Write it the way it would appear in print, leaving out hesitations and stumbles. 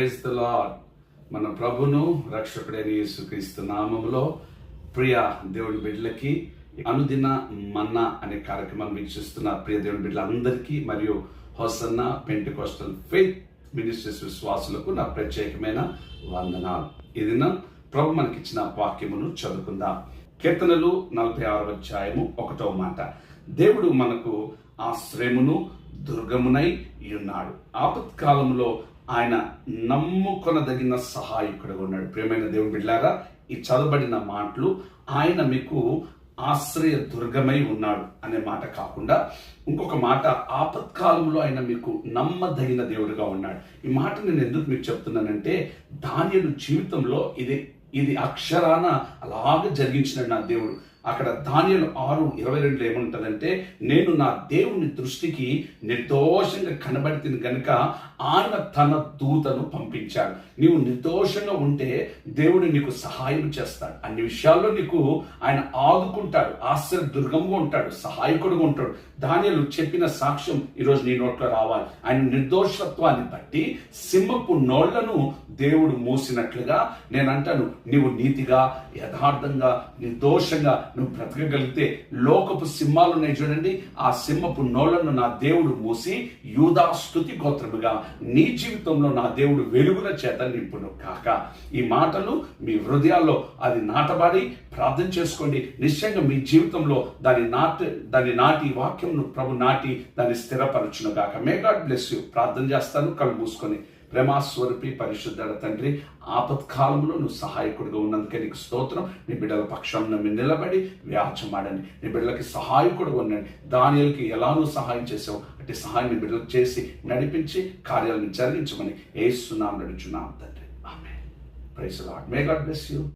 Praise the lord. మన ప్రభును రక్షకుడైన యేసుక్రీస్తు నామములో ప్రియ దేవుని బిడ్డలకి అనుదిన మన్నా అనే కార్యక్రమాన్ని వీక్షిస్తున్న ప్రియ దేవుని బిడ్డలందరికీ మరియు హోసన్నా పెంటెకోస్టల్ ఫెయిత్ మినిస్ట్రీస్ విశ్వాసులకు నా ప్రత్యేకమైన వందనాలు. ఈ దినం ప్రభు మనకిచ్చిన వాక్యమును చదువుకుందాం. కీర్తనలు 46వ అధ్యాయము 1వ మాట. దేవుడు మనకు ఆశ్రయమును దుర్గమునై ఉన్నాడు, ఆపత్కాలంలో ఆయన నమ్ముకొనదగిన సహాయకుడుగా ఉన్నాడు. ప్రియమైన దేవుని బిడ్డలారా, ఈ చదవబడిన మాటలు ఆయన మీకు ఆశ్రయ దుర్గమై ఉన్నాడు అనే మాట కాకుండా ఇంకొక మాట, ఆపత్కాలంలో ఆయన మీకు నమ్మదగిన దేవుడుగా ఉన్నాడు. ఈ మాట నేను ఎందుకు మీకు చెప్తున్నానంటే, దానియేలు జీవితంలో ఇది అక్షరాన అలాగే జరిగించినాడు నా దేవుడు. అక్కడ దానియేలు 6:22 ఏముంటదంటే, నేను నా దేవుని దృష్టికి నిర్దోషంగా కనబడితే గనుక ఆయన తన దూతను పంపించాడు. నీవు నిర్దోషంగా ఉంటే దేవుడు నీకు సహాయం చేస్తాడు. అన్ని విషయాల్లో నీకు ఆయన ఆదుకుంటాడు, ఆశ్రయ దుర్గంగా ఉంటాడు, సహాయకుడుగా ఉంటాడు. దానియేలు చెప్పిన సాక్ష్యం ఈరోజు నీ నోట్లో రావాలి. ఆయన నిర్దోషత్వాన్ని బట్టి సింహపు నోళ్లను దేవుడు మూసినట్లుగా నేను అంటాను, నీవు నీతిగా యథార్థంగా నిర్దోషంగా నువ్వు బ్రతకగలిగితే లోకపు సింహాలు ఉన్నాయి చూడండి, ఆ సింహపు నోళ్లను నా దేవుడు మూసి యూదా స్తుతి గోత్రముగా నీ జీవితంలో నా దేవుడు వెలుగుల చేత నింపును కాక. ఈ మాటలు మీ హృదయాల్లో అది నాటబడి ప్రార్థన చేసుకోండి. నిశ్చయంగా మీ జీవితంలో దాని నాటి వాక్యం ప్రభు నాటి దాన్ని స్థిరపరచును గాక. మే గాడ్ బ్లెస్ యూ. ప్రార్థన చేస్తాను, కళ్ళు మూసుకొని. ప్రేమాస్వరూపి పరిశుద్ధుడ తండ్రి, ఆపత్కాలంలో నువ్వు సహాయకుడిగా ఉన్నందుకే నీకు స్తోత్రం. నీ బిడ్డల పక్షంలో మీరు నిలబడి వ్యాచమాడని, నీ బిడ్డలకి సహాయకుడుగా ఉండండి. దానియేలుకి ఎలా నువ్వు సహాయం చేసావు అంటే సహాయం నీ బిడ్డలకు చేసి నడిపించి కార్యాలను జరిగించమని యేసు నామమున అడుగుచున్నాము తండ్రి. ఆమేన్. Praise the Lord. May God bless you.